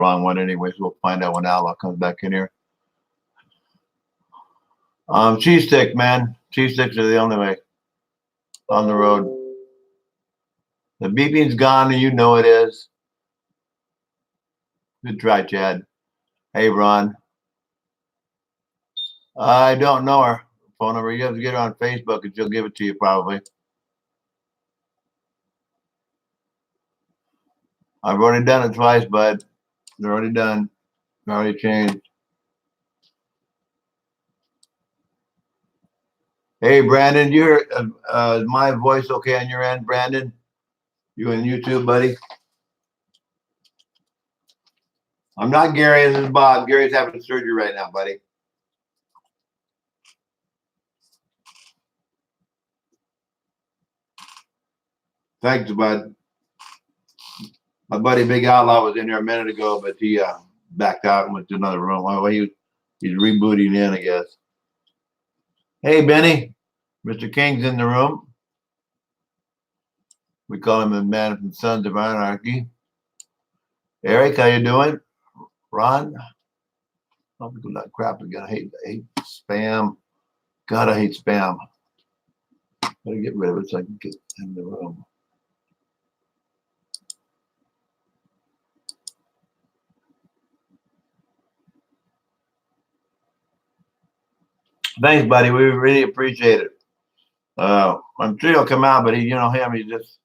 wrong one anyway, so we'll find out when Outlaw comes back in here. Cheese stick, man. Cheese sticks are the only way on the road. The beeping's gone, and you know it is. Good try, Chad. Hey, Ron. I don't know her phone number. You have to get her on Facebook, and she'll give it to you probably. I've already done it twice, bud. They're already done. They're already changed. Hey, Brandon, you hear my voice okay on your end, Brandon? You on YouTube, buddy? I'm not Gary. This is Bob. Gary's having surgery right now, buddy. Thanks, bud. My buddy Big Outlaw was in there a minute ago, but he backed out and went to another room. Well, he's rebooting in, I guess. Hey, Benny. Mr. King's in the room. We call him the man from Sons of Anarchy. Eric, how you doing? Ron? Oh, that crap again. I hate spam. God, I hate spam. Gotta get rid of it so I can get in the room. Thanks, buddy. We really appreciate it. I'm sure he'll come out, but he just,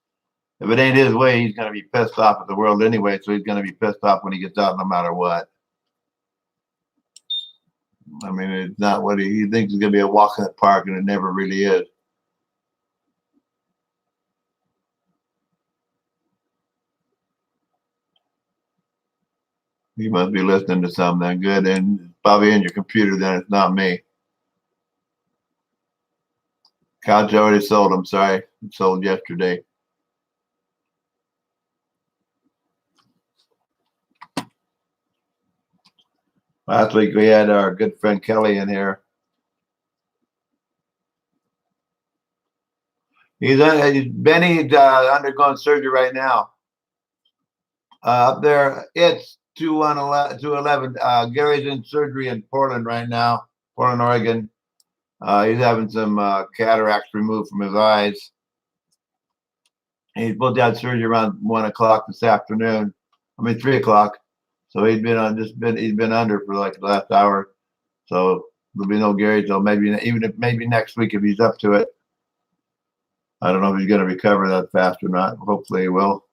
if it ain't his way, he's gonna be pissed off at the world anyway. So he's gonna be pissed off when he gets out, no matter what. I mean, it's not what he thinks it's gonna be a walk in the park, and it never really is. You must be listening to something good, and it's probably in your computer. Then it's not me. Couch already sold. I'm sorry, it sold yesterday. Last week we had our good friend Kelly in here. He's Benny's undergoing surgery right now. Up there, it's 211. Gary's in surgery in Portland right now, Portland, Oregon. He's having some cataracts removed from his eyes. He's supposed to have surgery around 1 o'clock this afternoon. 3 o'clock. So he's been under for like the last hour. So there'll be no Gary till maybe next week if he's up to it. I don't know if he's going to recover that fast or not. Hopefully he will.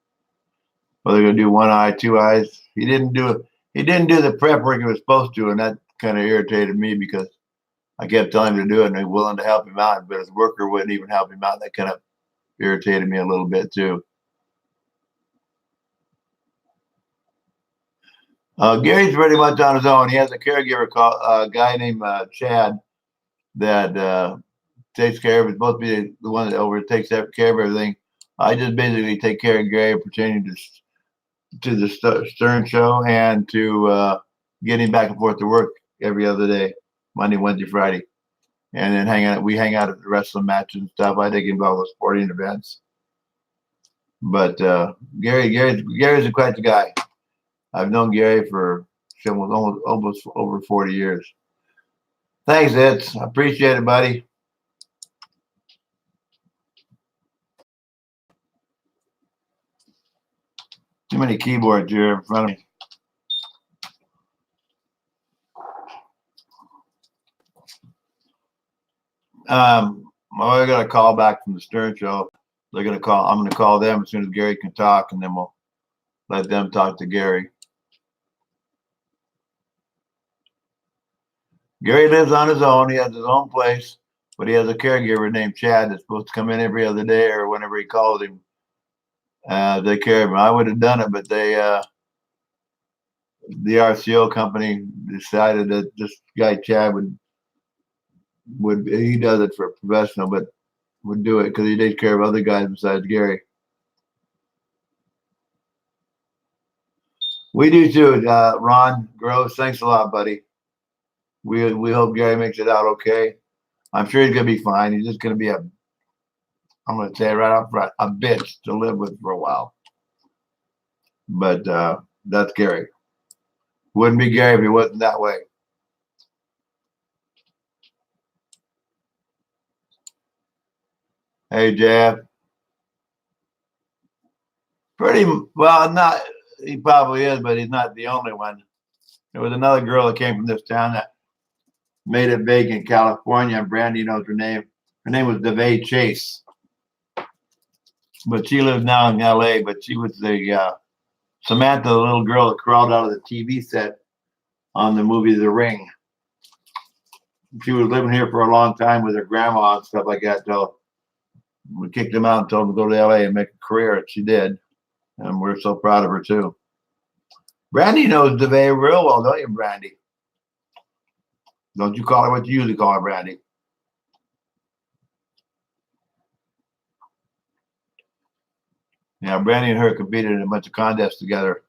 Well, they're going to do one eye, two eyes. He didn't do the prep work he was supposed to, and that kind of irritated me because I kept telling him to do it, and he was willing to help him out, but his worker wouldn't even help him out. That kind of irritated me a little bit too. Gary's pretty much on his own. He has a caregiver called a guy named Chad that takes care of. It's supposed to be the one that takes care of everything. I just basically take care of Gary pertaining to the Stern Show and to getting back and forth to work every other day, Monday, Wednesday, Friday, and then we hang out at the wrestling matches and stuff. I take him to all the sporting events. But Gary's quite the guy. I've known Gary for almost over 40 years. Thanks, Ed. I appreciate it, buddy. Too many keyboards here in front of me. I got a call back from the Stern Show. I'm going to call them as soon as Gary can talk, and then we'll let them talk to Gary. Gary lives on his own. He has his own place, but he has a caregiver named Chad that's supposed to come in every other day or whenever he calls him. Take care of him. I would have done it, but the RCO company decided that this guy Chad he does it for a professional, but would do it because he takes care of other guys besides Gary. We do too, Ron Gross. Thanks a lot, buddy. We hope Gary makes it out okay. I'm sure he's gonna be fine. He's just gonna be I'm gonna say it right up front, a bitch to live with for a while. But that's Gary. Wouldn't be Gary if he wasn't that way. Hey, Jeff. Pretty well, not he probably is, but he's not the only one. There was another girl that came from this town that made it big in California, and Brandy knows her name. Her name was DeVay Chase, but she lives now in LA. But she was the Samantha, the little girl that crawled out of the TV set on the movie The Ring. She was living here for a long time with her grandma and stuff like that till we kicked them out and told them to go to LA and make a career, and she did. And we're so proud of her too. Brandy knows DeVay real well, don't you, Brandy? Don't you call her what you usually call her, Brandy? Yeah, Brandy and her competed in a bunch of contests together.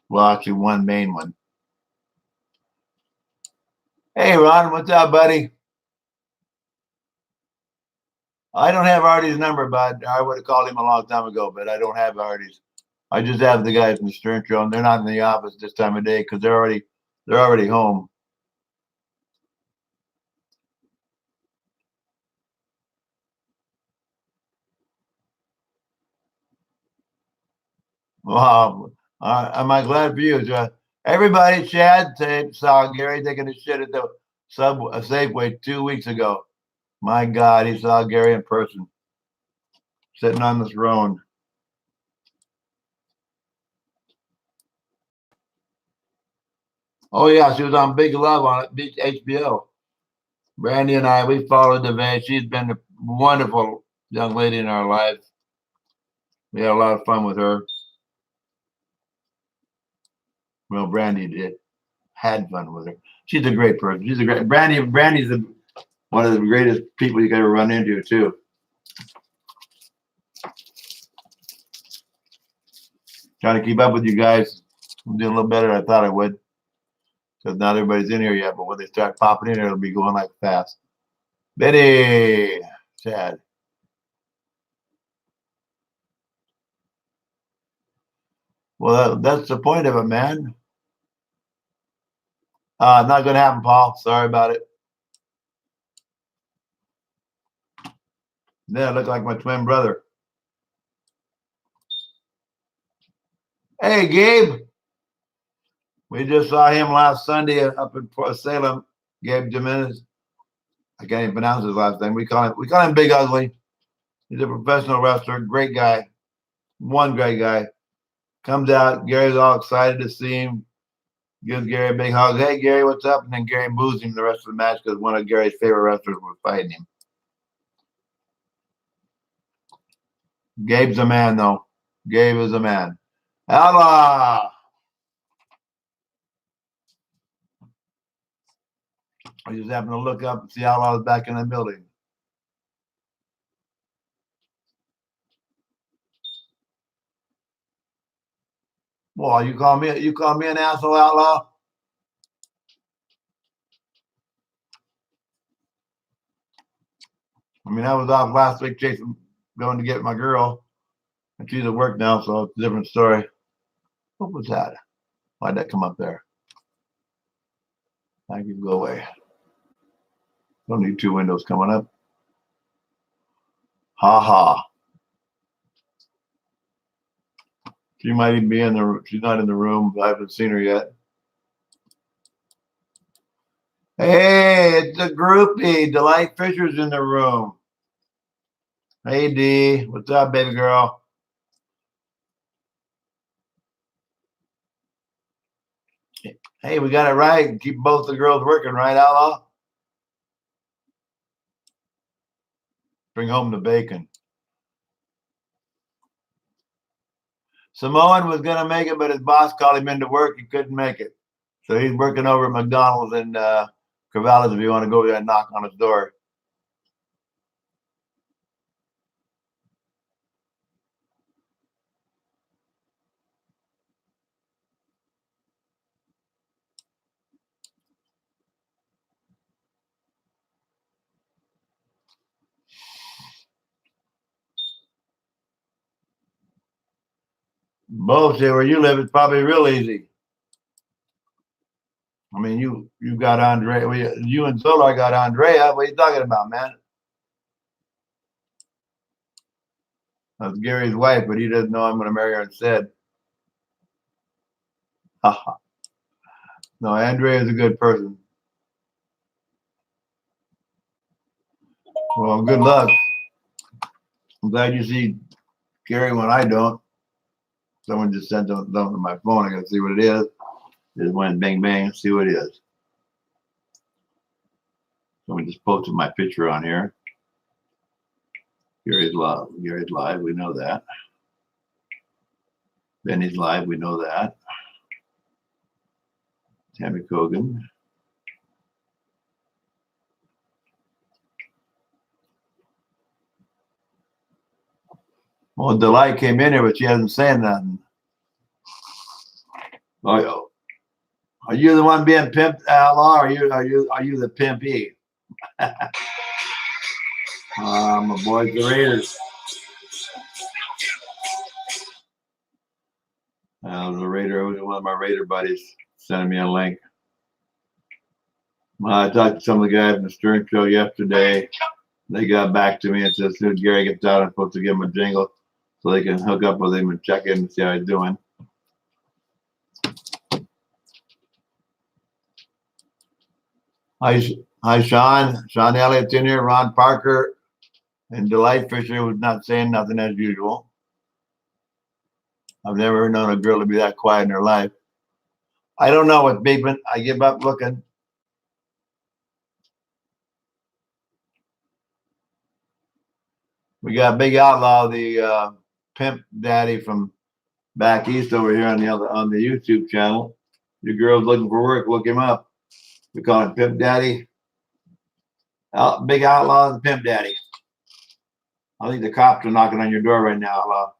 Well, actually, one main one. Hey, Ron, what's up, buddy? I don't have Artie's number, but I would have called him a long time ago, but I don't have Artie's. I just have the guys in the Stern Show, and they're not in the office this time of day because they're already home. Wow. Am I glad for you? Everybody, Chad saw Gary taking a shit at the Safeway 2 weeks ago. My God, he saw Gary in person, sitting on the throne. Oh yeah, she was on Big Love on HBO. Brandy and I, we followed the van. She's been a wonderful young lady in our lives. We had a lot of fun with her. Well, Brandy did. Had fun with her. She's a great person. She's a great Brandy's one of the greatest people you could ever run into too. Trying to keep up with you guys. I'm doing a little better than I thought I would. Because not everybody's in here yet, but when they start popping in here, it'll be going like fast. Betty, Chad. Well, that's the point of it, man. Not going to happen, Paul. Sorry about it. Yeah, I look like my twin brother. Hey, Gabe. We just saw him last Sunday up in Port Salem. Gabe Jimenez. I can't even pronounce his last name. We call him Big Ugly. He's a professional wrestler, great guy. One great guy. Comes out, Gary's all excited to see him. Gives Gary a big hug. Hey, Gary, what's up? And then Gary boos him the rest of the match because one of Gary's favorite wrestlers was fighting him. Gabe's a man, though. Gabe is a man. Ella! I just happened to look up and see Outlaw was back in the building. Well, you call me an asshole, Outlaw? I mean, I was off last week going to get my girl, and she's at work now, so it's a different story. What was that? Why'd that come up there? I can go away. Don't need two windows coming up. Ha ha. She might even be in the room. She's not in the room. I haven't seen her yet. Hey, it's a groupie. Delight Fisher's in the room. Hey, D. What's up, baby girl? Hey, we got it right. Keep both the girls working, right, Outlaw? Bring home the bacon. Samoan was going to make it, but his boss called him into work. He couldn't make it. So he's working over at McDonald's in Corvallis if you want to go over there and knock on his door. Bullshit, where you live, it's probably real easy. I mean, you got Andre. You and Zolar got Andrea. What are you talking about, man? That's Gary's wife, but he doesn't know I'm going to marry her instead. No, Andrea is a good person. Well, good luck. I'm glad you see Gary when I don't. Someone just sent them to my phone. I got to see what it is. Just went bang bang. See what it is. Someone just posted my picture on here. Gary's live. Gary's live. We know that. Benny's live. We know that. Tammy Cogan. Well, Delight came in here, but she hasn't said nothing. Oh, are you the one being pimped, Outlaw? Or are you the pimpy? My boys, the Raiders. The Raider, one of my Raider buddies, sending me a link. I talked to some of the guys in the Stern Show yesterday. They got back to me and said, as soon as Gary gets out, I'm supposed to give him a jingle so they can hook up with him and check in and see how he's doing. Hi, Sean. Sean Elliott's in here. Ron Parker and Delight Fisher was not saying nothing as usual. I've never known a girl to be that quiet in her life. I don't know what's beeping. I give up looking. We got Big Outlaw, the pimp daddy from back east over here on the YouTube channel. Your girl's looking for work, look him up. We call him Pimp Daddy. Big Outlaw, the Pimp Daddy. I think the cops are knocking on your door right now, Outlaw.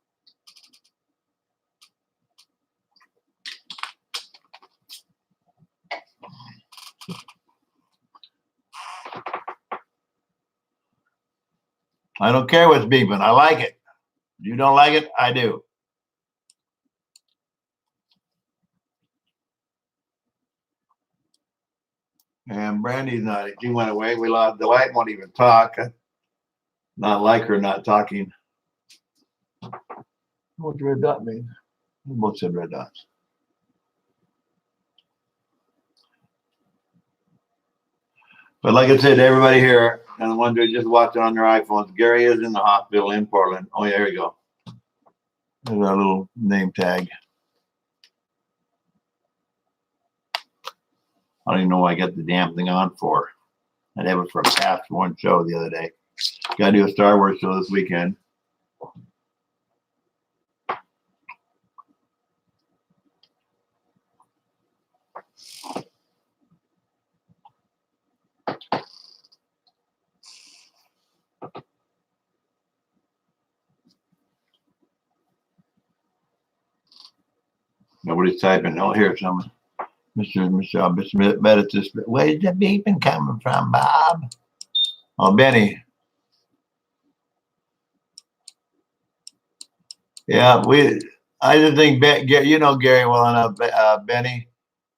I don't care what's beeping. I like it. You don't like it? I do. And Brandy's not. She went away. We lost. Delight won't even talk. Not like her not talking. What's the red dot mean? We both said red dots. But like I said to everybody here, and the ones who are just watching on their iPhones, Gary is in the hospital in Portland. Oh, yeah, there we go. There's our little name tag. I don't even know why I got the damn thing on for. I had it for a past one show the other day. Got to do a Star Wars show this weekend. Nobody's typing. Oh, here's someone. Mr. Medicis. Where's the beeping coming from, Bob? Oh, Benny. Yeah, I just think, you know Gary well enough, Benny.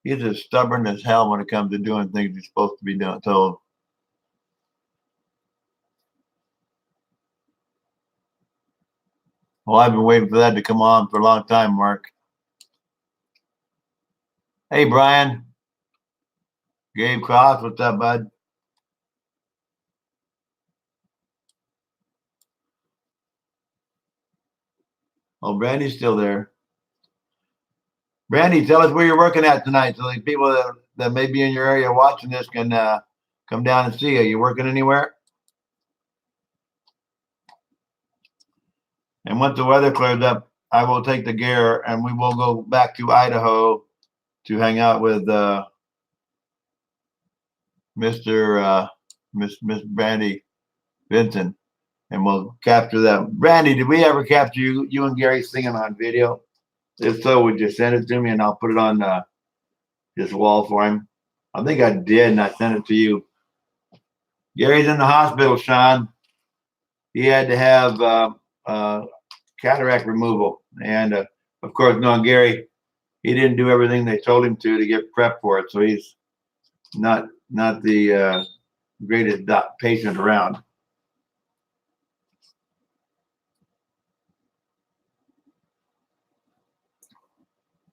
He's as stubborn as hell when it comes to doing things he's supposed to be told. Well, I've been waiting for that to come on for a long time, Mark. Hey, Brian. Gabe Cross, what's up, bud? Oh, Brandy's still there. Brandy, tell us where you're working at tonight so the people that may be in your area watching this can come down and see you. You working anywhere? And once the weather clears up, I will take the gear and we will go back to Idaho to hang out with Miss Brandy Vincent, and we'll capture that. Brandy, did we ever capture you and Gary singing on video? If so, would you send it to me and I'll put it on this wall for him? I think I did, and I sent it to you. Gary's in the hospital, Sean. He had to have cataract removal, and of course, knowing Gary, he didn't do everything they told him to get prepped for it. So he's not the greatest patient around.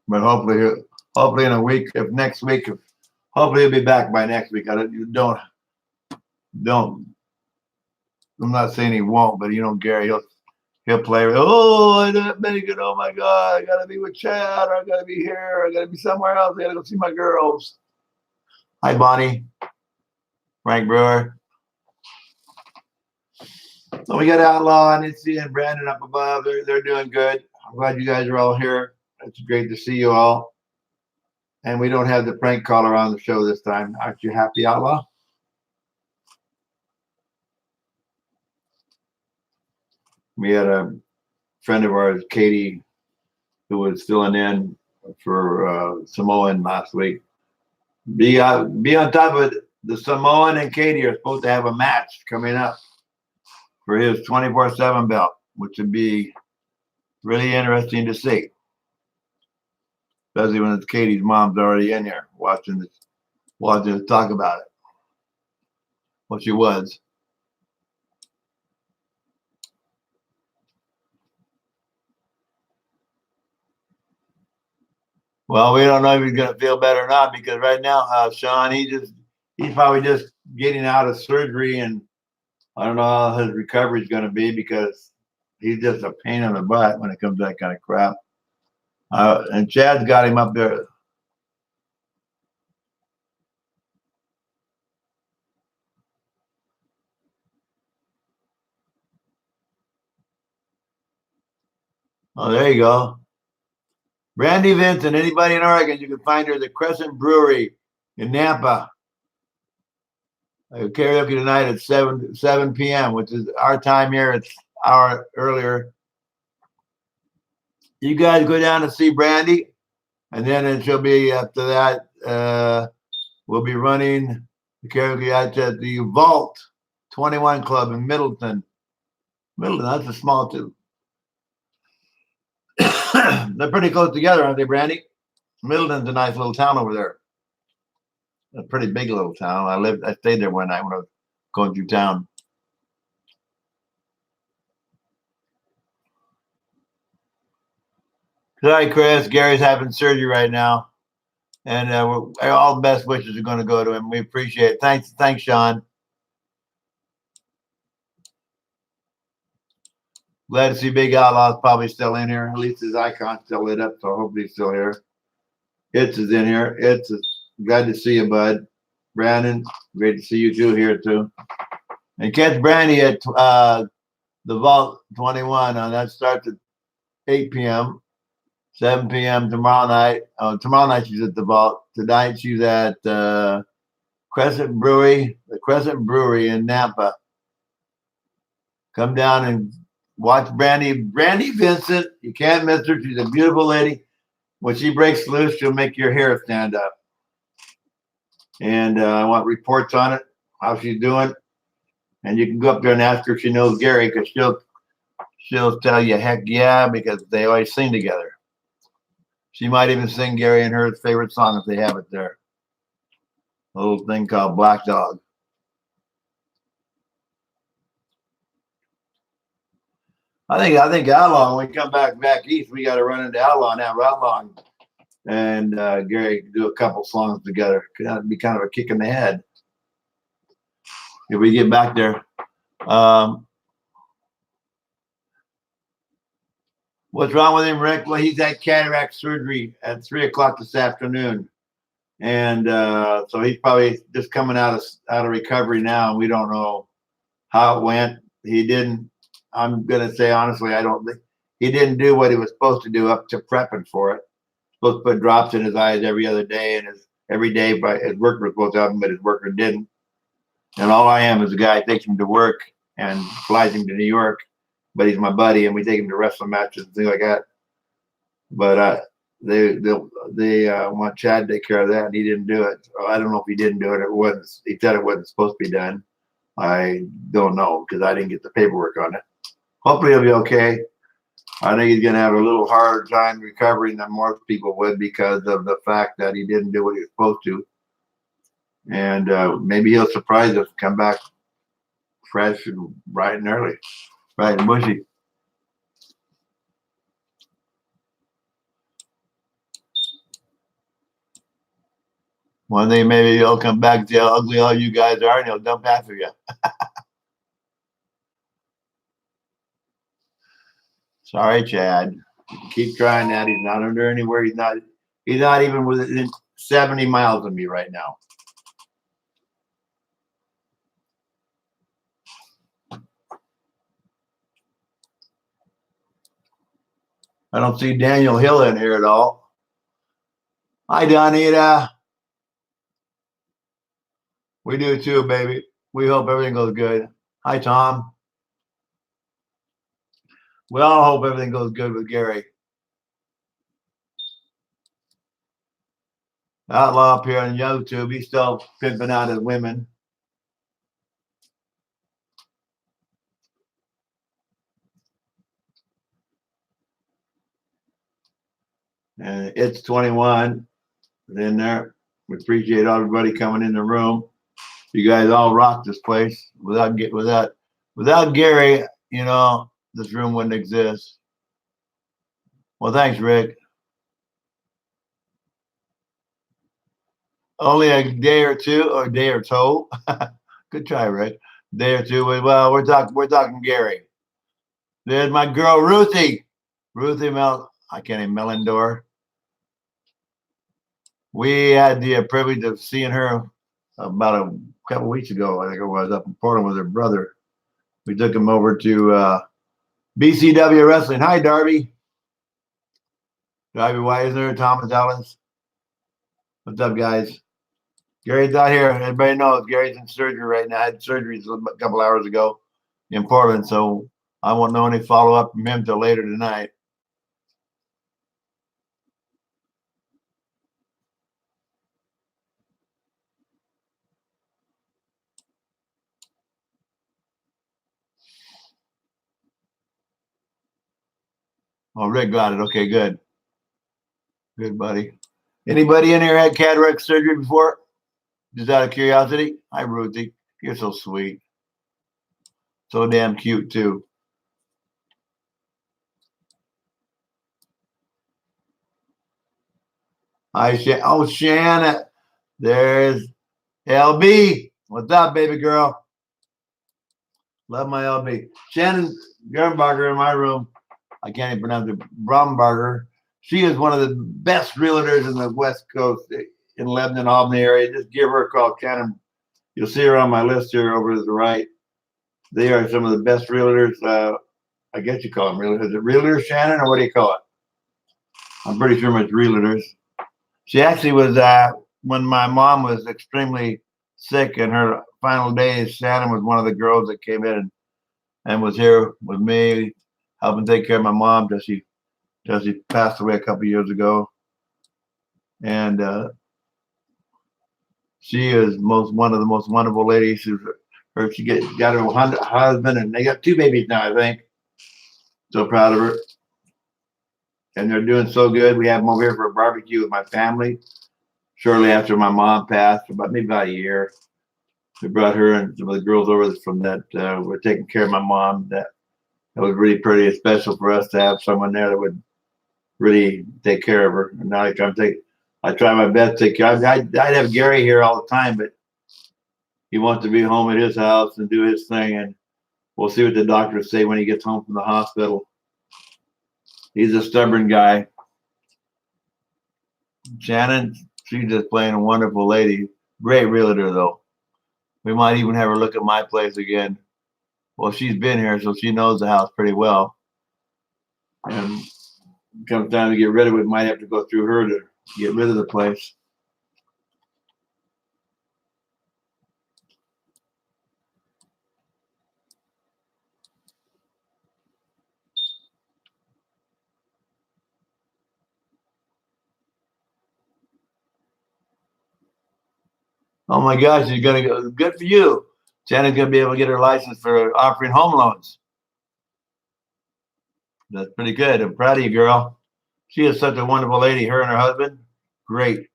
But hopefully in a week, if next week, hopefully he'll be back by next week. Don't. I'm not saying he won't, but Gary, he'll play. Oh, I didn't make it. Oh my God, I gotta be with Chad. Or I gotta be here. I gotta be somewhere else. I gotta go see my girls. Hi, Bonnie, Frank Brewer. So we got Outlaw and Itzy and Brandon up above. They're doing good. I'm glad you guys are all here. It's great to see you all. And we don't have the prank caller on the show this time. Aren't you happy, Outlaw? We had a friend of ours, Katie, who was filling in for Samoan last week. Be on top of it. The Samoan and Katie are supposed to have a match coming up for his 24/7 belt, which would be really interesting to see. Especially when it's Katie's mom's already in here watching us talk about it. Well, she was. Well, we don't know if he's going to feel better or not because right now, Sean, he's probably just getting out of surgery, and I don't know how his recovery is going to be because he's just a pain in the butt when it comes to that kind of crap. And Chad's got him up there. Oh, there you go. Brandy Vincent, anybody in Oregon, you can find her at the Crescent Brewery in Nampa. Karaoke tonight at 7 p.m., which is our time here. It's an hour earlier. You guys go down to see Brandy, and she'll be after that. We'll be running the karaoke at the Vault 21 Club in Middleton. That's a small too. They're pretty close together, aren't they, Brandy? Middleton's a nice little town over there. A pretty big little town. I stayed there one night when I was going through town. Sorry, Chris. Gary's having surgery right now, and all the best wishes are going to go to him. We appreciate it. Thanks, Sean. Glad to see Big Outlaw's probably still in here. At least his icon's still lit up, so hopefully he's still here. It's is in here. It's glad to see you, bud. Brandon, great to see you too here too. And catch Brandy at the Vault 21. That starts at 8 p.m. 7 p.m. tomorrow night. Tomorrow night she's at the Vault. Tonight she's at Crescent Brewery, the Crescent Brewery in Nampa. Come down and watch Brandy Vincent. You can't miss her. She's a beautiful lady. When she breaks loose, she'll make your hair stand up. And I want reports on it, how she's doing. And you can go up there and ask her if she knows Gary, because she'll tell you, heck yeah, because they always sing together. She might even sing Gary and her favorite song if they have it there. A little thing called Black Dog. I think Outlaw, when we come back east, we got to run into Outlaw and have Outlaw and Gary do a couple songs together. That'd be kind of a kick in the head if we get back there. What's wrong with him, Rick? Well, he's had cataract surgery at 3 o'clock this afternoon, and so he's probably just coming out of recovery now. And we don't know how it went. He didn't. I'm gonna say honestly, I don't think he didn't do what he was supposed to do up to prepping for it. Supposed to put drops in his eyes every other day, and every day, but his worker was supposed to have him, but his worker didn't. And all I am is a guy who takes him to work and flies him to New York, but he's my buddy, and we take him to wrestling matches and things like that. But they want Chad to take care of that, and he didn't do it. So I don't know if he didn't do it. It wasn't. He said it wasn't supposed to be done. I don't know because I didn't get the paperwork on it. Hopefully he'll be okay. I think he's going to have a little harder time recovering than most people would because of the fact that he didn't do what he was supposed to. and maybe he'll surprise us, come back fresh and bright and early, bright and bushy. One day maybe he'll come back and see how ugly all you guys are, and he'll dump after you. Sorry, Chad. Keep trying that. He's not under anywhere. He's not. He's not even within 70 miles of me right now. I don't see Daniel Hill in here at all. Hi, Donita. We do too, baby. We hope everything goes good. Hi, Tom. We all hope everything goes good with Gary. Outlaw up here on YouTube. He's still pimping out his women. And it's 21 in there. We appreciate everybody coming in the room. You guys all rock this place. Without Gary, you know, this room wouldn't exist. Well, thanks, Rick. Only a day or two, or a day or two. Good try, Rick. Day or two. Well, we're talking Gary. There's my girl Ruthie. I can't even Melendor. We had the privilege of seeing her about a couple weeks ago. I think it was up in Portland with her brother. We took him over to BCW Wrestling. Hi, Darby. Darby Weisner, Thomas Ellis. What's up, guys? Gary's out here. Everybody knows Gary's in surgery right now. I had surgery a couple hours ago in Portland, so I won't know any follow-up from him till later tonight. Oh, Rick got it. Okay, good. Good, buddy. Anybody in here had cataract surgery before? Just out of curiosity? Hi, Ruthie. You're so sweet. So damn cute, too. Hi, Shannon. There's LB. What's up, baby girl? Love my LB. Shannon Gernbarger in my room. I can't even pronounce it. Brombarger. She is one of the best realtors in the West Coast, in Lebanon, Albany area. Just give her a call, Shannon. You'll see her on my list here over to the right. They are some of the best realtors. I guess you call them realtors. Is it realtors, Shannon, or what do you call it? I'm pretty sure it's realtors. She actually was, when my mom was extremely sick in her final days, Shannon was one of the girls that came in and was here with me, helping take care of my mom till she passed away a couple years ago. And she is one of the most wonderful ladies. She got her husband, and they got 2 babies now, I think. So proud of her. And they're doing so good. We have them over here for a barbecue with my family. Shortly after my mom passed, maybe about a year, we brought her and some of the girls over from that were taking care of my mom. That was really pretty special for us to have someone there that would really take care of her. And now I try my best to take care. I'd have Gary here all the time, but he wants to be home at his house and do his thing. And we'll see what the doctors say when he gets home from the hospital. He's a stubborn guy. Shannon, she's just plain a wonderful lady. Great realtor, though. We might even have her look at my place again. Well, she's been here, so she knows the house pretty well. And comes time to get rid of it, might have to go through her to get rid of the place. Oh my gosh, you're gonna go. Good for you. Shannon's gonna be able to get her license for offering home loans. That's pretty good. I'm proud of you, girl. She is such a wonderful lady. Her and her husband, great.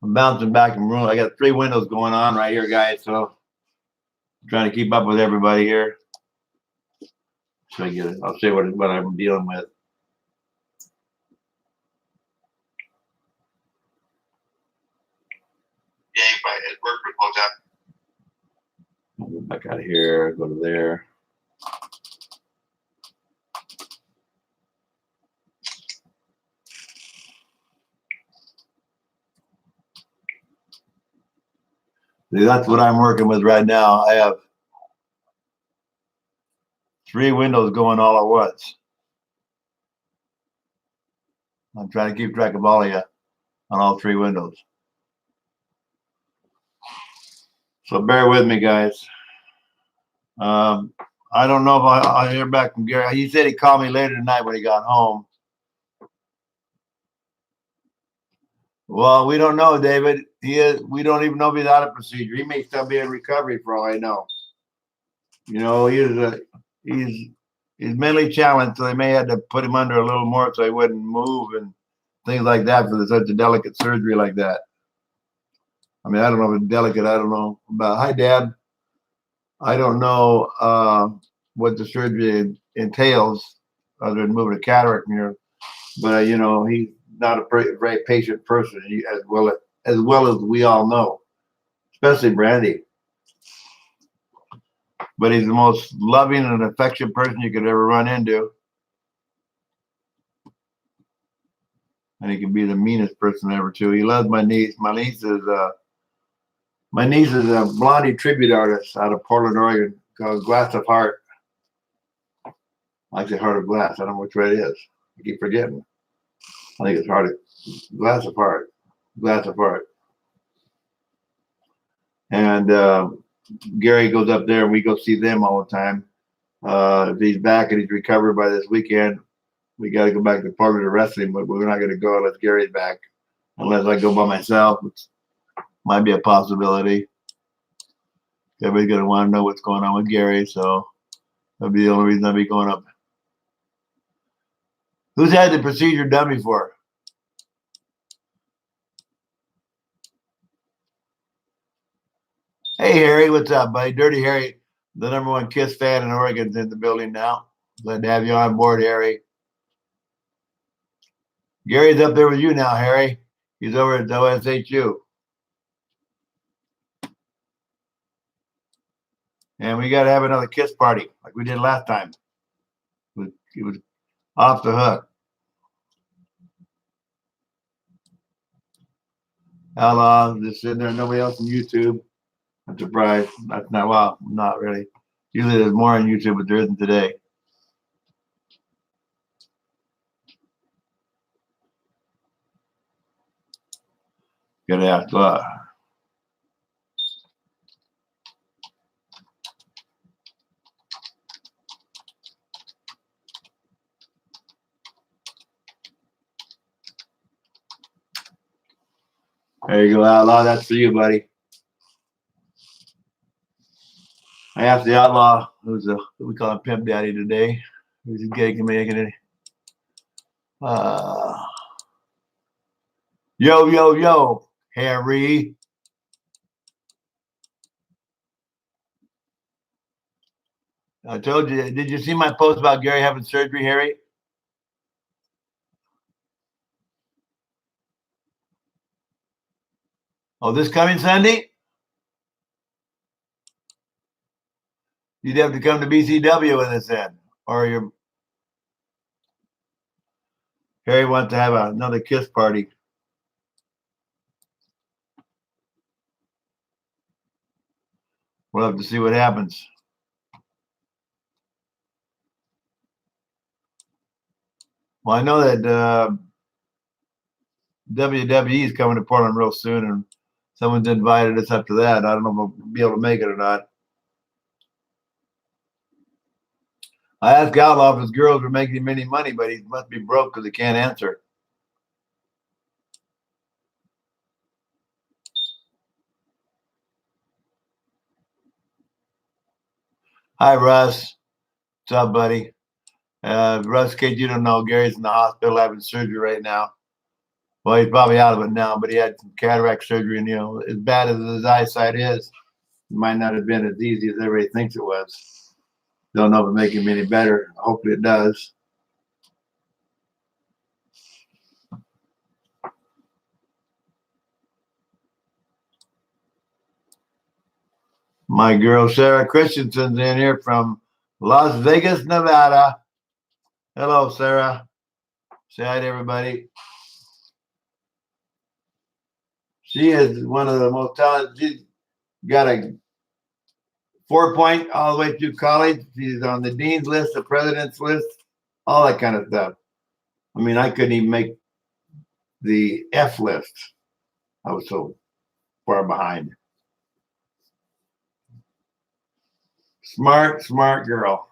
I'm bouncing back and room. I got 3 windows going on right here, guys. So I'm trying to keep up with everybody here. So I get it. I'll show you what I'm dealing with. Yeah, it worked for both times. I'll go back out of here, go to there. See, that's what I'm working with right now. I have 3 windows going all at once. I'm trying to keep track of all of you on all 3 windows. So bear with me, guys. I don't know if I'll hear back from Gary. He said he'd call me later tonight when he got home. Well, we don't know, David. We don't even know if he's out of procedure. He may still be in recovery for all I know. You know, he's mentally challenged, so they may have to put him under a little more so he wouldn't move and things like that for such a delicate surgery like that. I mean, I don't know if it's delicate. I don't know about. Hi, Dad. I don't know what the surgery entails other than moving a cataract mirror, but you know, he's not a very patient person, as well as we all know, especially Brandy. But he's the most loving and affectionate person you could ever run into. And he can be the meanest person ever too. He loves my niece. My niece is a Blondie tribute artist out of Portland, Oregon, called Glass of Heart. I say Heart of Glass. I don't know which way it is. I keep forgetting. I think it's Glass of Heart. Glass of Heart. And Gary goes up there and we go see them all the time. If he's back and he's recovered by this weekend, we got to go back to Portland to wrestling, but we're not going to go unless Gary's back. Unless I go by myself, which might be a possibility. Everybody's going to want to know what's going on with Gary, so that'll be the only reason I'll be going up. Who's had the procedure done before? Hey, Harry, what's up, buddy? Dirty Harry, the #1 Kiss fan in Oregon's in the building now. Glad to have you on board, Harry. Gary's up there with you now, Harry. He's over at OSHU. And we got to have another Kiss party like we did last time. It was off the hook. Outlaw, just sitting there, nobody else on YouTube. I'm surprised. That's not, well, not really. Usually there's more on YouTube, but there isn't today. Gotta ask. There you go, Outlaw. That's for you, buddy. I asked the Outlaw, who's we call him Pimp Daddy today. Who's a gay comedian? Yo, Harry. I told you. Did you see my post about Gary having surgery, Harry? Oh, this coming Sunday? You'd have to come to BCW with us then, or Harry wants to have another Kiss party. We'll have to see what happens. Well, I know that WWE is coming to Portland real soon, and someone's invited us up to that. I don't know if we'll be able to make it or not. I asked Outlaw if his girls were making him any money, but he must be broke because he can't answer. Hi, Russ. What's up, buddy? Russ, in case you don't know, Gary's in the hospital having surgery right now. Well, he's probably out of it now, but he had some cataract surgery, and as bad as his eyesight is, it might not have been as easy as everybody thinks it was. Don't know if it makes him any better. Hopefully it does. My girl Sarah Christensen's in here from Las Vegas, Nevada. Hello, Sarah. Say hi to everybody. She is one of the most talented. She's got a 4.0 all the way through college. She's on the dean's list, the president's list, all that kind of stuff. I mean, I couldn't even make the F list. I was so far behind. Smart girl.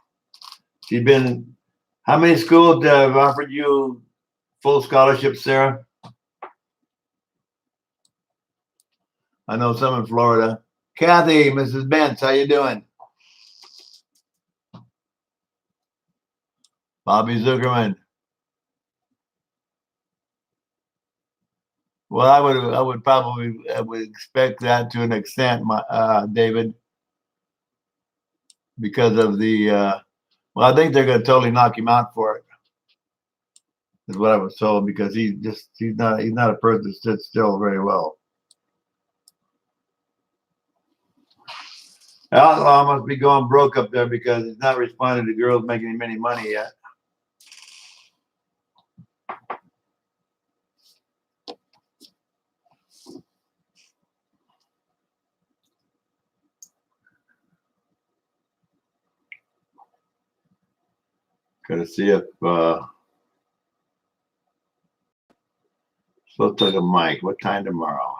She's been, how many schools have offered you full scholarships, Sarah? I know some in Florida. Kathy, Mrs. Bentz, how you doing? Bobby Zuckerman. Well, I would probably expect that to an extent, David, because of the. Well, I think they're going to totally knock him out for it. Is what I was told, because he's not a person that sits still very well. Outlaw must be going broke up there because he's not responding to girls making him any money yet. Gotta see if let's take a mic. What time tomorrow?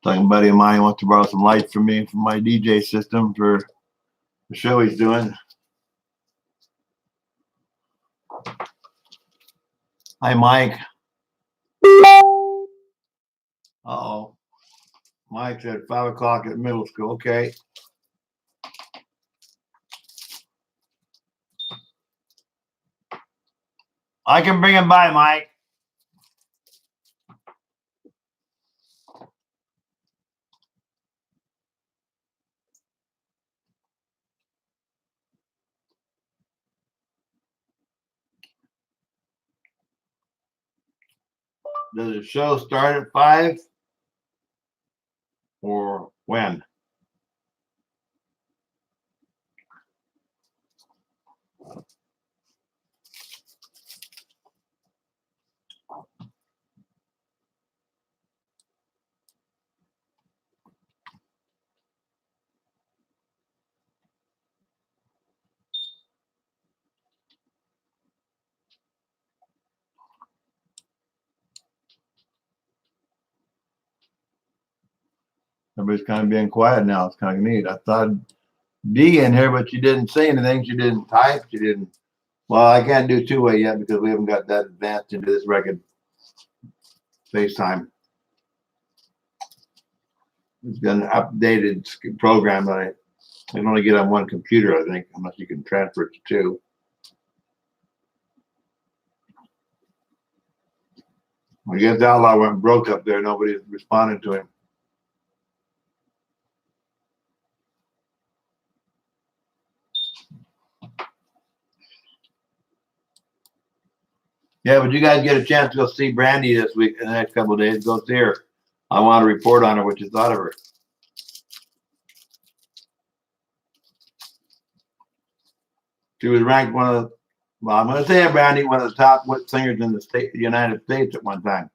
Talking buddy of mine wants to borrow some lights from me for my DJ system for the show he's doing. Hi, Mike. Uh-oh. Mike's at 5 o'clock at middle school. Okay. I can bring him by, Mike. Does the show start at 5? Or when? Everybody's kind of being quiet now. It's kind of neat. I thought Dee in here, but she didn't say anything. She didn't type. She didn't. Well, I can't do two-way yet because we haven't got that advanced into this record. FaceTime. It's got an updated program that I can only get on one computer, I think, unless you can transfer it to two. I guess Outlaw went broke up there. Nobody's responded to him. Yeah, but you guys get a chance to go see Brandy this week in the next couple of days. Go see her. I want to report on her, what you thought of her. She was ranked one of the, well, I'm going to say Brandy, one of the top singers in the United States at one time.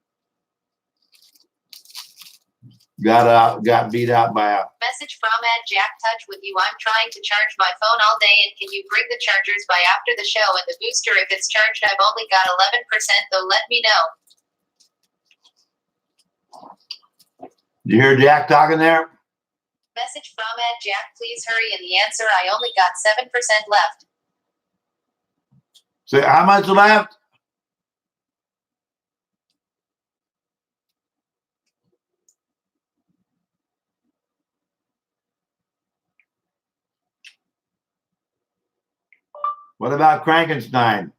Got beat out by a message from Ed Jack. Touch with you. I'm trying to charge my phone all day, and can you bring the chargers by after the show? And the booster, if it's charged, I've only got 11%, though. Let me know. You hear Jack talking there? Message from Ed Jack. Please hurry. And the answer, I only got 7% left. So how much left? What about Frankenstein?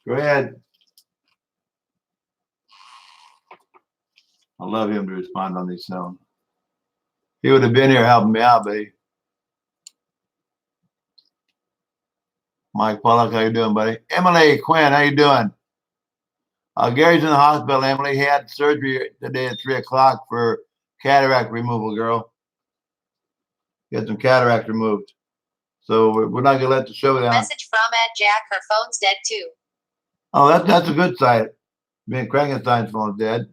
Go ahead. I love him to respond on these sounds. He would have been here helping me out, buddy. Mike Pollock, how you doing, buddy? Emily Quinn, how you doing? Gary's in the hospital, Emily. He had surgery today at 3 o'clock for cataract removal, girl. He had some cataract removed. So we're not going to let the show down. Message from Ed Jack. Her phone's dead too. Oh, that's a good side. Me and Frankenstein's phone's dead.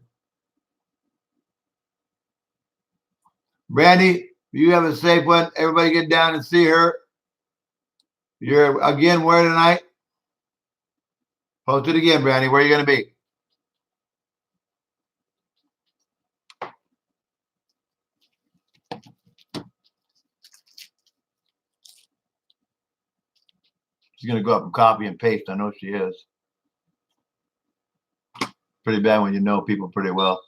Brandy, you have a safe one. Everybody get down and see her. You're again where tonight? Post it again, Brandy. Where are you going to be? She's going to go up and copy and paste. I know she is. Pretty bad when you know people pretty well.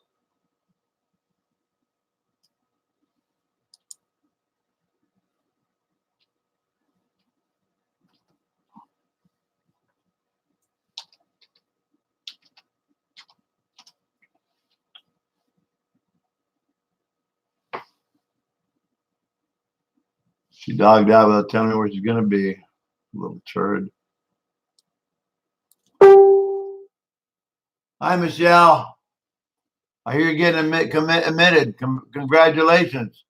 She dogged out without telling me where she's going to be. Little turd. Hi, Michelle. I hear you're getting admitted. Congratulations.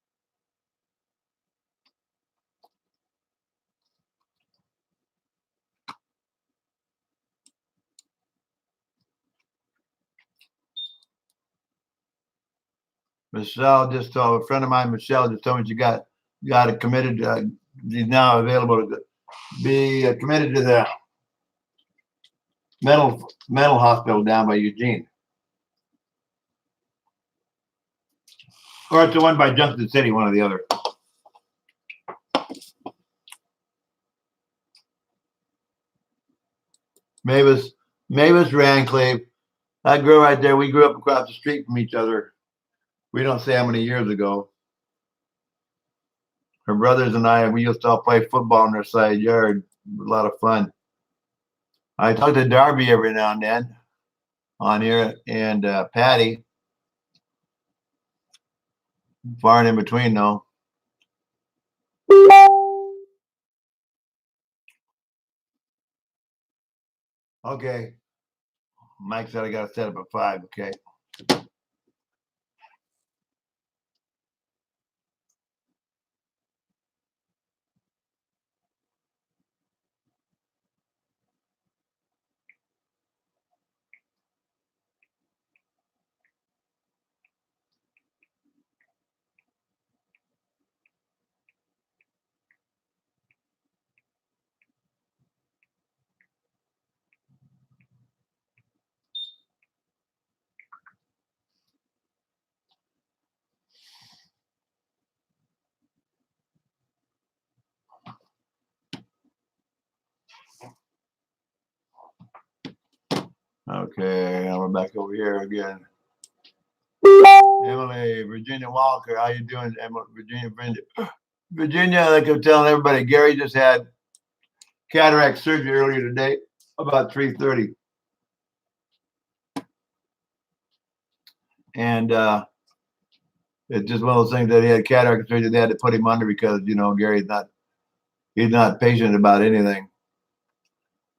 Michelle just told a friend of mine, Michelle just told me she got it committed. She's now available to be committed to the mental hospital down by Eugene. Or it's the one by Junction City, one or the other. Mavis Ranclave. That girl right there, we grew up across the street from each other. We don't say how many years ago. Her brothers and I, we used to all play football in their side yard. It was a lot of fun. I talk to Darby every now and then on here, and Patty. Far and in between, though. Okay. Mike said I got to set up at 5. Okay. Okay, now we're back over here again. Emily, Virginia Walker, how you doing, Emily? Virginia, like I'm telling everybody, Gary just had cataract surgery earlier today, about 3:30. And it's just one of those things that he had cataract surgery. They had to put him under because, you know, Gary's not patient about anything.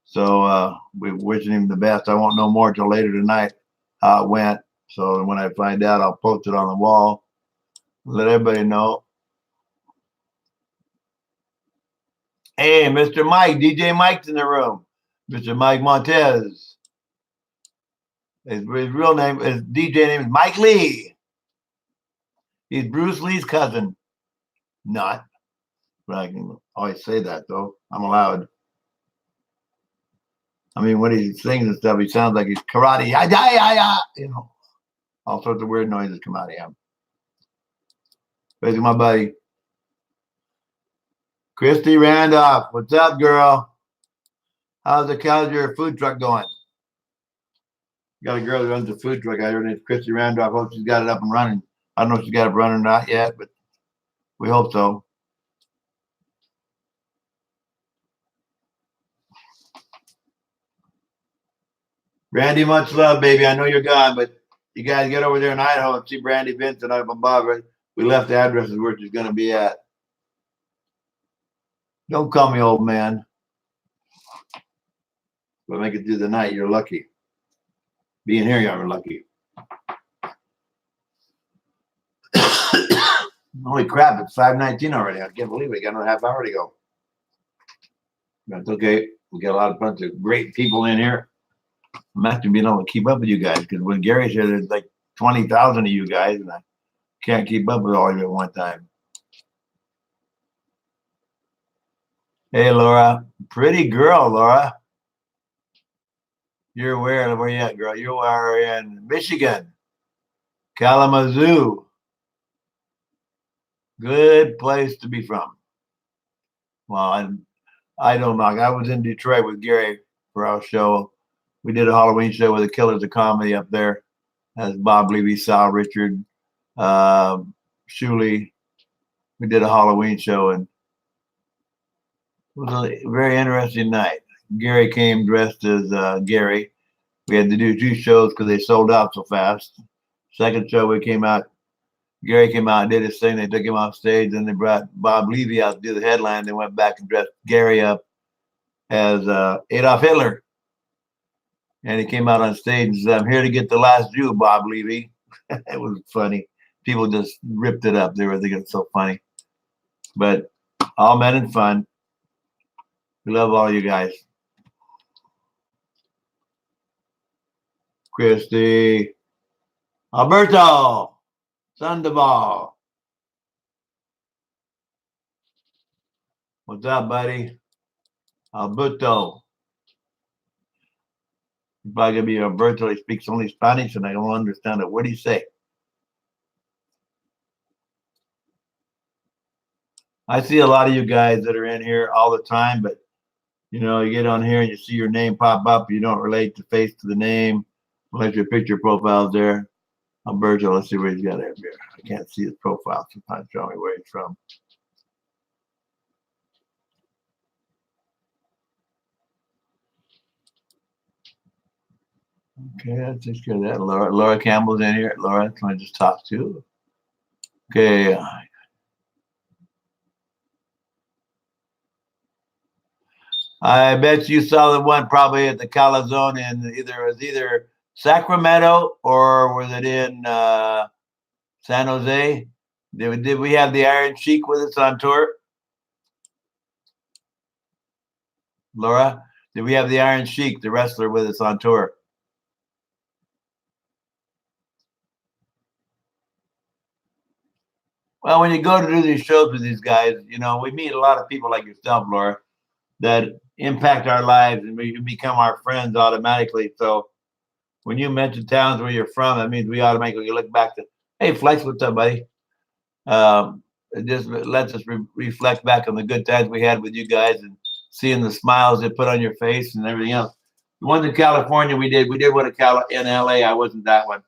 So we're wishing him the best. I won't know more until later tonight how it went. So when I find out, I'll post it on the wall, let everybody know. Hey, Mr. Mike, DJ Mike's in the room. Mr. Mike Montez. His real name, his DJ name is Mike Lee. He's Bruce Lee's cousin. Not. But I can always say that, though. I'm allowed. I mean, when he sings and stuff, he sounds like he's karate. You know, all sorts of weird noises come out of him. Basically, my buddy. Christy Randolph, what's up, girl? How's your food truck going? Got a girl who runs a food truck. Her name's Christy Randolph. Hope she's got it up and running. I don't know if she's got it running or not yet, but we hope so. Brandy, much love, baby. I know you're gone, but you guys get over there in Idaho and see Brandy Vincent up above. We left the addresses where she's going to be at. Don't call me old man. But make it through the night. You're lucky. Being here, you're lucky. Holy crap, it's 5:19 already. I can't believe it. We got another half hour to go. That's okay. We got a bunch of great people in here. I'm actually being able to keep up with you guys because when Gary's here, there's like 20,000 of you guys, and I can't keep up with all of you at one time. Hey, Laura. Pretty girl, Laura. You're where you at, girl? You are in Michigan, Kalamazoo. Good place to be from. Well, I don't know. I was in Detroit with Gary for our show. We did a Halloween show with the Killers of Comedy up there. As Bob Levy, Sal Richard, Shuley. We did a Halloween show, and it was a very interesting night. Gary came dressed as Gary. We had to do 2 shows because they sold out so fast. Second show, Gary came out and did his thing. They took him off stage, and they brought Bob Levy out to do the headline. They went back and dressed Gary up as Adolf Hitler. And he came out on stage and said, "I'm here to get the last Jew, Bob Levy." It was funny. People just ripped it up. They were thinking it's so funny. But all men and fun. We love all you guys. Christy. Alberto. Sandoval. What's up, buddy? Alberto. You're probably going to be Alberto. He speaks only Spanish, and I don't understand it. What do you say? I see a lot of you guys that are in here all the time, but you know, you get on here and you see your name pop up. You don't relate the face to the name. Unless your picture profile's there. Alberto, let's see where he's got it here. I can't see his profile. Sometimes show me where he's from. Okay, that takes care of that. Laura Campbell's in here. Laura, can I just talk to? Okay. I bet you saw the one probably at the Calzone in either Sacramento or was it in San Jose? Did we have the Iron Sheik with us on tour? Laura, did we have the Iron Sheik, the wrestler, with us on tour? Well, when you go to do these shows with these guys, you know, we meet a lot of people like yourself, Laura, that impact our lives and we become our friends automatically. So when you mention towns where you're from, that means we automatically look back to, hey, Flex, what's up, buddy? It just lets us reflect back on the good times we had with you guys and seeing the smiles they put on your face and everything else. The ones in California we did one in LA. I wasn't that one.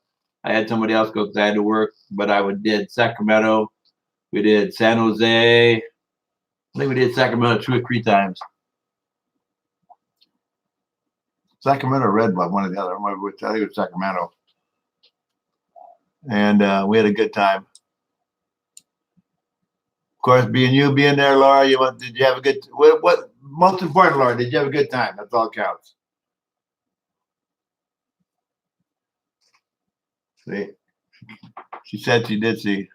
I had somebody else go because I had to work, but did Sacramento. We did San Jose. I think we did Sacramento 2 or 3 times. Sacramento or Redbud, one or the other. I remember which. I think it was Sacramento. And we had a good time. Of course, being there, Laura, did you have a good, what most important, Laura, did you have a good time? That's all counts. See? She said she did see.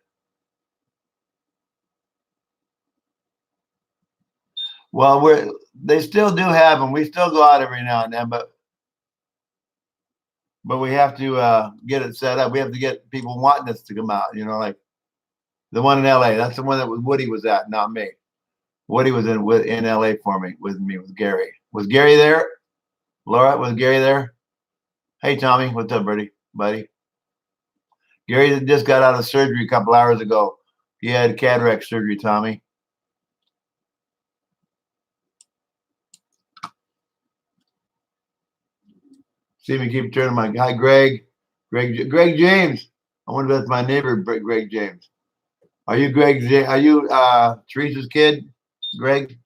Well, they still do have them. We still go out every now and then, but we have to get it set up. We have to get people wanting us to come out, you know, like the one in LA. That's the one that Woody was at, not me. Woody was in LA with me, with Gary. Was Gary there? Laura, was Gary there? Hey, Tommy, what's up, buddy? Gary just got out of surgery a couple hours ago. He had cataract surgery, Tommy. See me keep turning my hi, Greg James. I wonder if that's my neighbor, Greg James. Are you Greg? Are you Teresa's kid, Greg?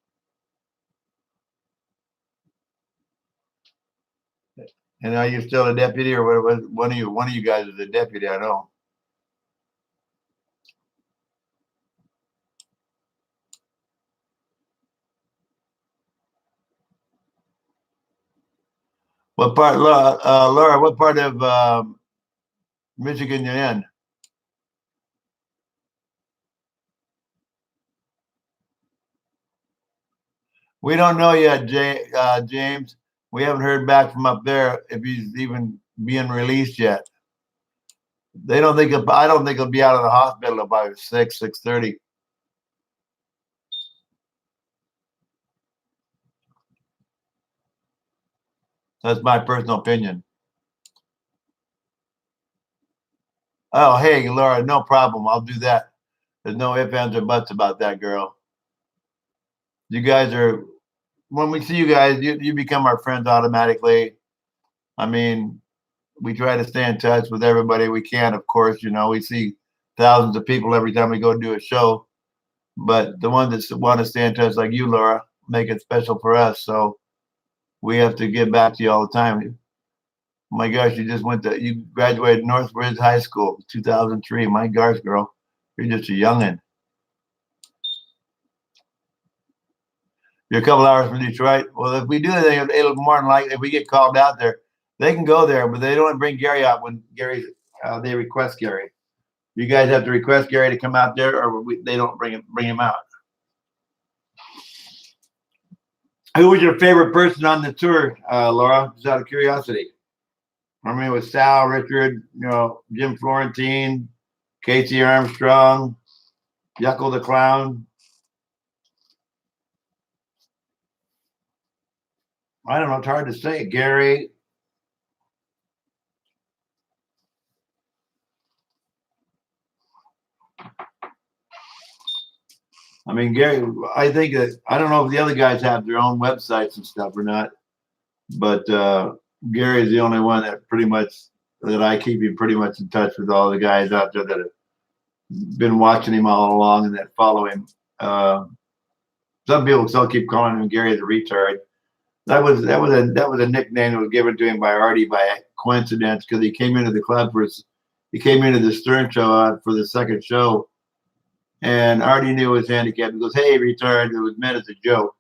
And are you still a deputy, or what? One of you guys is a deputy? I know. What part, Laura? What part of Michigan you in? We don't know yet, James. We haven't heard back from up there if he's even being released yet. I don't think he'll be out of the hospital by 6:30. That's my personal opinion. Oh, hey, Laura, no problem. I'll do that. There's no ifs, ands, or buts about that, girl. You guys are, when we see you guys, you become our friends automatically. I mean, we try to stay in touch with everybody we can, of course. We see thousands of people every time we go do a show. But the ones that want to stay in touch, like you, Laura, make it special for us. So we have to get back to you all the time. My gosh, you graduated Northridge High School, 2003. My gosh, girl, you're just a youngin'. You're a couple hours from Detroit. Well, if we do anything, it'll more than likely, if we get called out there, they can go there, but they don't bring Gary out when they request Gary. You guys have to request Gary to come out there, or they don't bring him out. Who was your favorite person on the tour, Laura? Just out of curiosity. I mean, it was Sal, Richard, Jim Florentine, Casey Armstrong, Yuckle the Clown. I don't know. It's hard to say. Gary. I mean, Gary, I think that, I don't know if the other guys have their own websites and stuff or not, but Gary is the only one that I keep pretty much in touch with all the guys out there that have been watching him all along and that follow him. Some people still keep calling him Gary the Retard. That was a nickname that was given to him by Artie by coincidence, because he came into the club he came into the Stern show for the second show, and Artie knew his handicap. He goes, "Hey, retard." It was meant as a joke,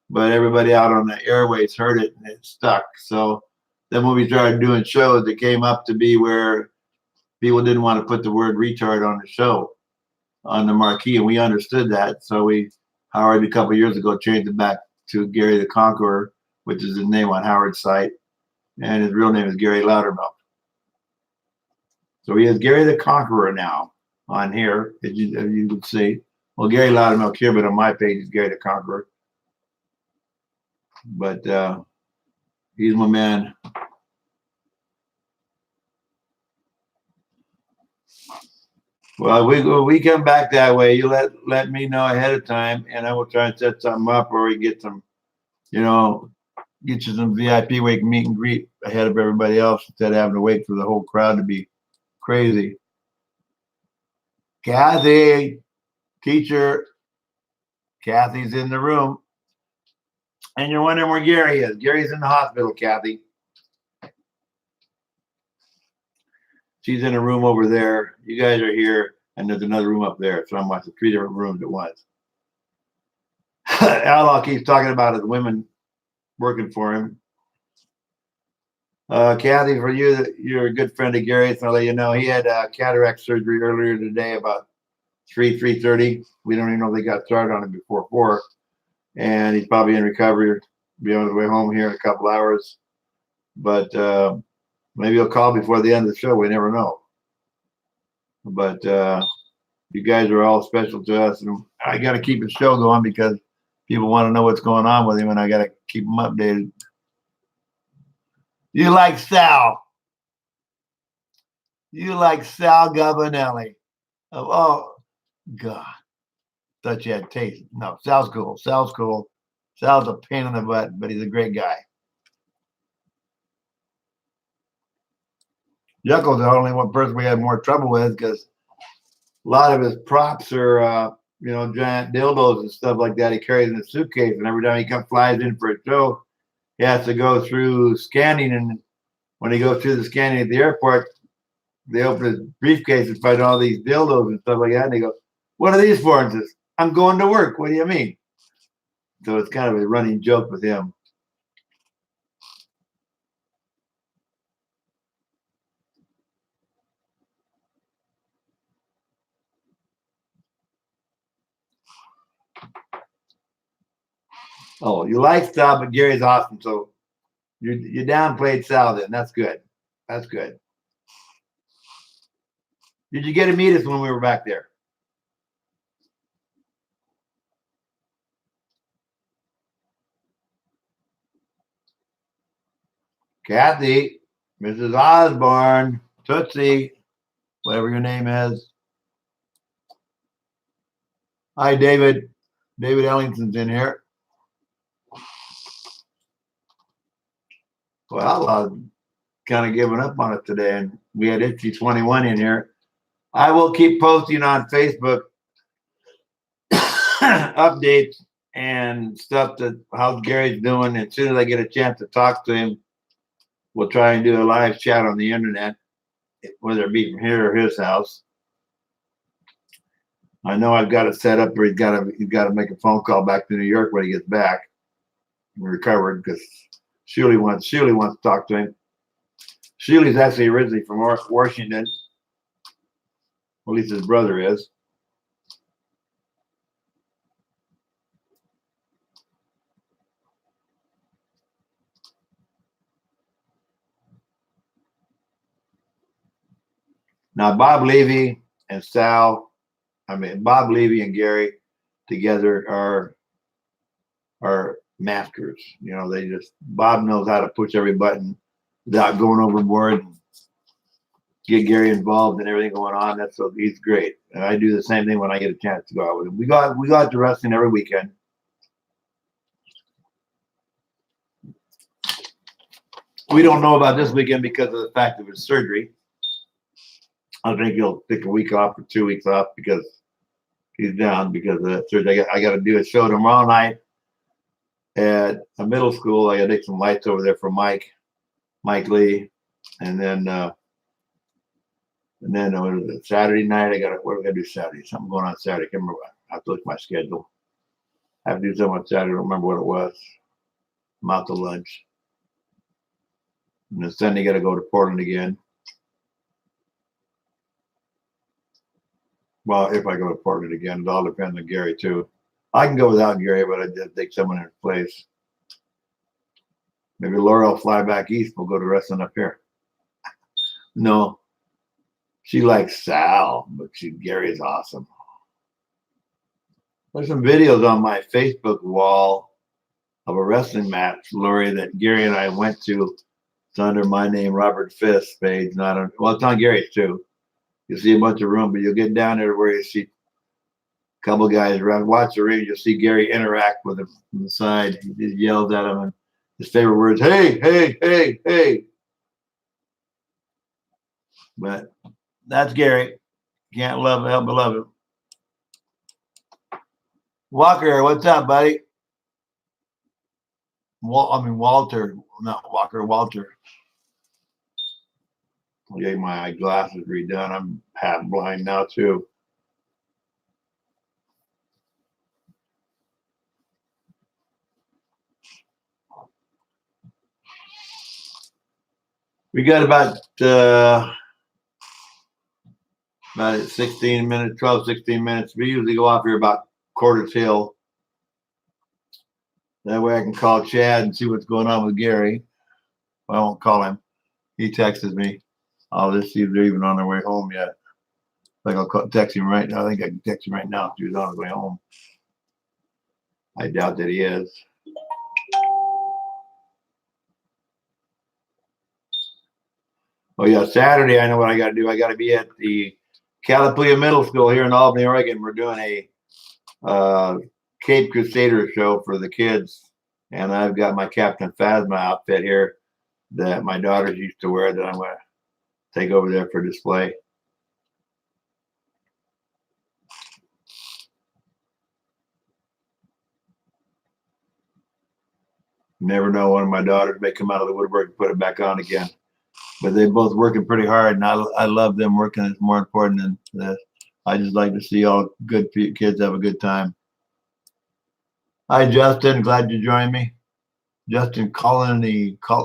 but everybody out on the airways heard it and it stuck. So then when we started doing shows, it came up to be where people didn't want to put the word retard on the show, on the marquee, and we understood that. So Howard, a couple of years ago, changed it back to Gary the Conqueror, which is his name on Howard's site, and his real name is Gary Loudermilk. So he is Gary the Conqueror now on here, as you can see. Well, Gary Loudermilk here, but on my page is Gary the Conqueror. But he's my man. Well, we come back that way. You let me know ahead of time, and I will try and set something up where we get some, get you some VIP wake meet and greet ahead of everybody else instead of having to wait for the whole crowd to be crazy. Kathy, teacher, Kathy's in the room. And you're wondering where Gary is. Gary's in the hospital, Kathy. She's in a room over there. You guys are here, and there's another room up there. So I'm watching 3 different rooms at once. Outlaw keeps talking about his women working for him. Kathy, for you, you're a good friend of Gary. So I'll let you know he had cataract surgery earlier today about 3:30. We don't even know if they got started on it before 4. And he's probably in recovery. Be on his way home here in a couple hours. But maybe he'll call before the end of the show. We never know. But you guys are all special to us. And I got to keep the show going because people want to know what's going on with him, and I got to keep them updated. You like Sal. You like Sal Gabonelli. Oh, God. Thought you had taste. No, Sal's cool. Sal's cool. Sal's a pain in the butt, but he's a great guy. Yucko's the only one person we had more trouble with because a lot of his props are, giant dildos and stuff like that. He carries in a suitcase, and every time he flies in for a show, he has to go through scanning. And when he goes through the scanning at the airport, they open his briefcase and find all these dildos and stuff like that. And they go, "What are these for?" And says, "I'm going to work. What do you mean?" So it's kind of a running joke with him. Oh, you like Sal, but Gary's awesome. So you downplayed Sal then. That's good. That's good. Did you get to meet us when we were back there? Kathy, Mrs. Osborne, Tootsie, whatever your name is. Hi, David. David Ellington's in here. Well, kind of giving up on it today, and we had Itchy 21 in here. I will keep posting on Facebook updates and stuff that how Gary's doing. As soon as I get a chance to talk to him, we'll try and do a live chat on the internet, whether it be from here or his house. I know I've got it set up where he's got to make a phone call back to New York when he gets back and recovered because Shirley wants to talk to him. Shirley's actually originally from Washington. At least his brother is. Now, Bob Levy and Bob Levy and Gary together are masters. Bob knows how to push every button without going overboard and get Gary involved in everything going on. He's great. And I do the same thing when I get a chance to go out with him. We got to wrestling every weekend. We don't know about this weekend because of the fact of his surgery. I think he'll take a week off or 2 weeks off because he's down because of that surgery. I got to do a show tomorrow night at a middle school. I got to take some lights over there for Mike Lee, and then Saturday night what are we gonna do Saturday? Something going on Saturday. I can't remember. I have to look at my schedule. I have to do something on Saturday. I don't remember what it was. I'm out to lunch, and then Sunday got to go to Portland again. Well, if I go to Portland again, it all depends on Gary too. I can go without Gary, but I just take someone in his place. Maybe Laura will fly back east. We'll go to wrestling up here. No, she likes Sal, but Gary's awesome. There's some videos on my Facebook wall of a wrestling match, Lori, that Gary and I went to. It's under my name, Robert Fisk page. It's on Gary's too. You'll see a bunch of room, but you'll get down there where you see a couple guys around. Watch the ring. You'll see Gary interact with him from the side. He just yells at him, and his favorite words, "Hey, hey, hey, hey." But that's Gary. Can't help but love him. Walker, what's up, buddy? Walter, not Walker. Walter. I gave my glasses redone. I'm half blind now too. We got about 16 minutes, 12, 16 minutes. We usually go off here about quarter till. That way I can call Chad and see what's going on with Gary. I won't call him. He texts me. I'll just see if they're even on their way home yet. I'll text him right now. I think I can text him right now if he's on his way home. I doubt that he is. Oh yeah, Saturday I know what I got to do. I got to be at the Calapooya Middle School here in Albany, Oregon. We're doing a Cape Crusader show for the kids, and I've got my Captain Phasma outfit here that my daughters used to wear that I'm going to take over there for display. Never know, one of my daughters may come out of the woodwork and put it back on again. But they're both working pretty hard, and I love them working. It's more important than this. I just like to see all good kids have a good time. Hi, Justin. Glad you joined me. Justin Colony. I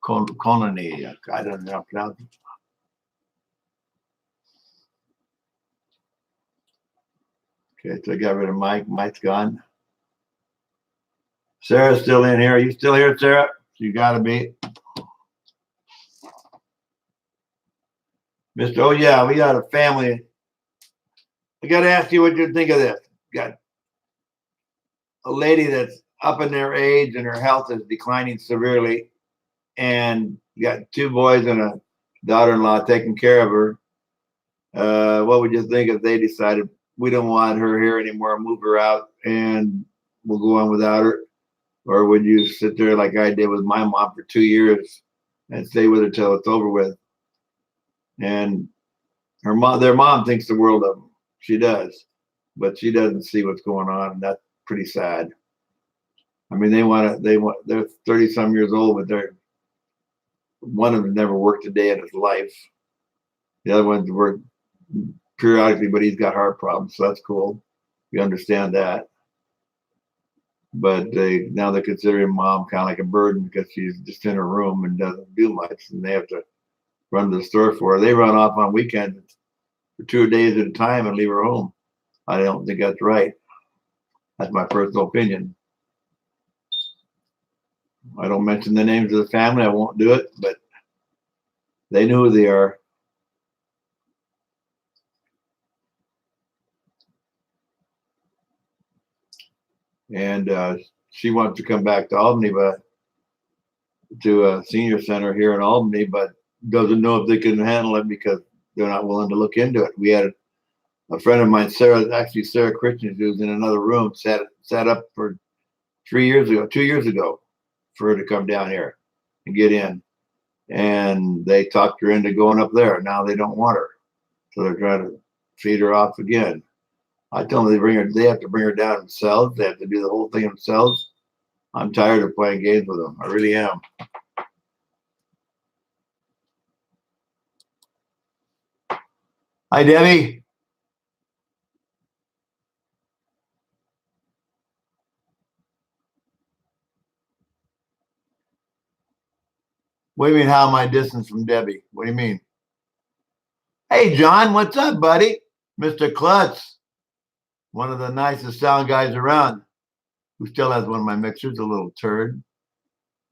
don't know how to pronounce it. Okay, so I got rid of Mike. Mike's gone. Sarah's still in here. Are you still here, Sarah? You got to be. Mr. Oh, yeah, we got a family. I got to ask you what you think of this. Got a lady that's up in their age and her health is declining severely. And you got 2 boys and a daughter-in-law taking care of her. What would you think if they decided we don't want her here anymore, move her out, and we'll go on without her? Or would you sit there like I did with my mom for 2 years and stay with her till it's over with? And their mom thinks the world of them. She does, but she doesn't see what's going on, and that's pretty sad. I mean, they're 30-some years old, but one of them never worked a day in his life. The other one's worked periodically, but he's got heart problems, so that's cool. We understand that. But now they're considering mom kind of like a burden because she's just in her room and doesn't do much, and they have to run to the store for her. They run off on weekends for 2 days at a time and leave her home. I don't think that's right. That's my personal opinion. I don't mention the names of the family. I won't do it, but they know who they are. And she wants to come back to Albany, but to a senior center here in Albany, but doesn't know if they can handle it because they're not willing to look into it. We had a friend of mine, Sarah Christian, who was in another room, sat up for 2 years ago, for her to come down here and get in. And they talked her into going up there. Now they don't want her. So they're trying to feed her off again. I tell them they have to bring her down themselves. They have to do the whole thing themselves. I'm tired of playing games with them. I really am. Hi, Debbie. What do you mean, how am I distant from Debbie? What do you mean? Hey, John, what's up, buddy? Mr. Klutz, one of the nicest sound guys around, who still has one of my mixers, a little turd.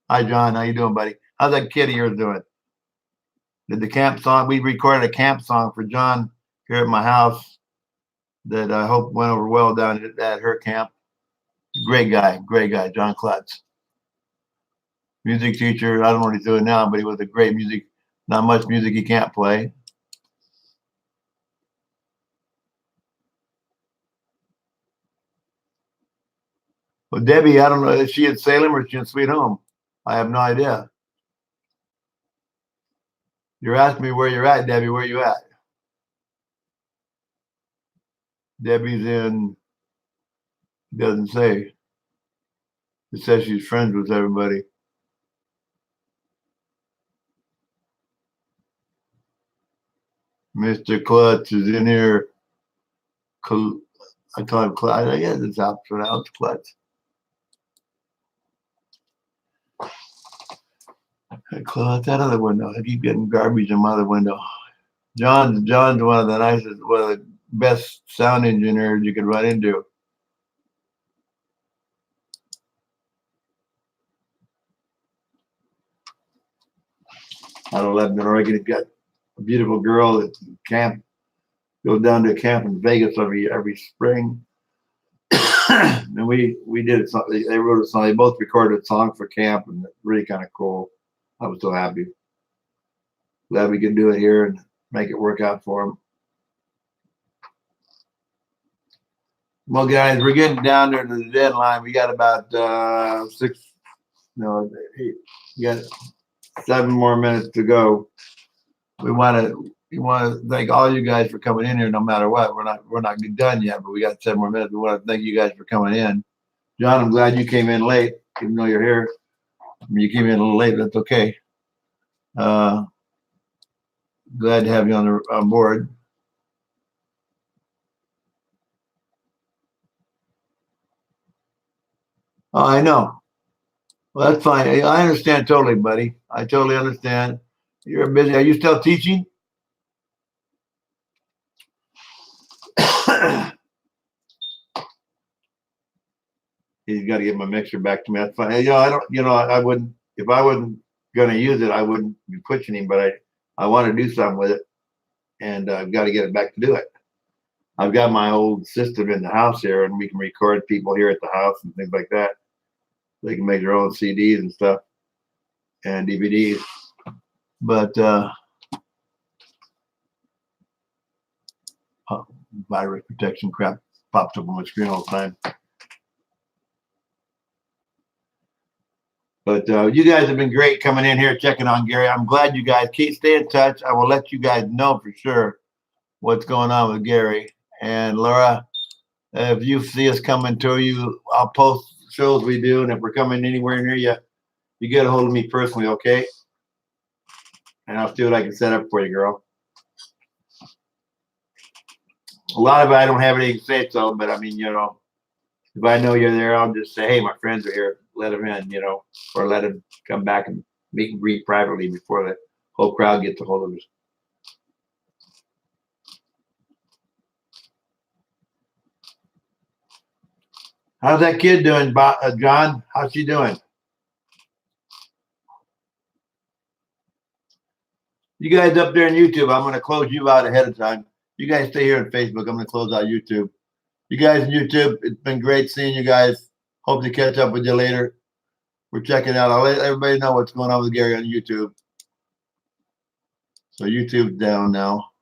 Hi, John. How you doing, buddy? How's that kid of yours doing? Did the camp song? We recorded a camp song for John here at my house that I hope went over well down at her camp. Great guy, John Klutz. Music teacher. I don't know what he's doing now, but he was a great music. Not much music he can't play. Well, Debbie, I don't know. Is she at Salem or is she in Sweet Home? I have no idea. You're asking me where you're at, Debbie. Where you at? Debbie's in, doesn't say. It says she's friends with everybody. Mr. Klutz is in here. I call him Klutz. I guess it's how it's pronounced, Klutz. I close that other window. I keep getting garbage in my other window. John's one of the nicest, one of the best sound engineers you could run into. Out of Lebanon, Oregon, he's got a beautiful girl at camp. Goes down to a camp in Vegas every spring. And we did it. They wrote a song. They both recorded a song for camp, and it's really kind of cool. I was so happy. Glad we could do it here and make it work out for them. Well, guys, we're getting down there to the deadline. We got about 8. We got 7 more minutes to go. We want to thank all you guys for coming in here no matter what. We're not done yet, but we got 7 more minutes. We want to thank you guys for coming in. John, I'm glad you came in late, even though you're here. I mean, you came in a little late, but that's okay. Glad to have you on board. Oh, I know. Well, that's fine. I understand totally, buddy. I totally understand. You're busy. Are you still teaching? He's got to get my mixer back to me. That's fine. I don't. I wouldn't. If I wasn't going to use it, I wouldn't be pushing him. But I want to do something with it, and I've got to get it back to do it. I've got my old system in the house here, and we can record people here at the house and things like that. They can make their own CDs and stuff and DVDs. But virus protection crap pops up on my screen all the time. But you guys have been great coming in here, checking on Gary. I'm glad you guys stay in touch. I will let you guys know for sure what's going on with Gary. And Laura, if you see us coming to you, I'll post shows we do. And if we're coming anywhere near you, you get a hold of me personally, okay? And I'll see what I can set up for you, girl. A lot of it, I don't have anything to say, so, but I mean, if I know you're there, I'll just say, hey, my friends are here. Let them in, or let them come back and meet and greet privately before the whole crowd gets a hold of us. How's that kid doing, John? How's she doing? You guys up there on YouTube, I'm going to close you out ahead of time. You guys stay here on Facebook. I'm going to close out YouTube. You guys on YouTube, it's been great seeing you guys. Hope to catch up with you later. We're checking out. I'll let everybody know what's going on with Gary on YouTube. So YouTube's down now.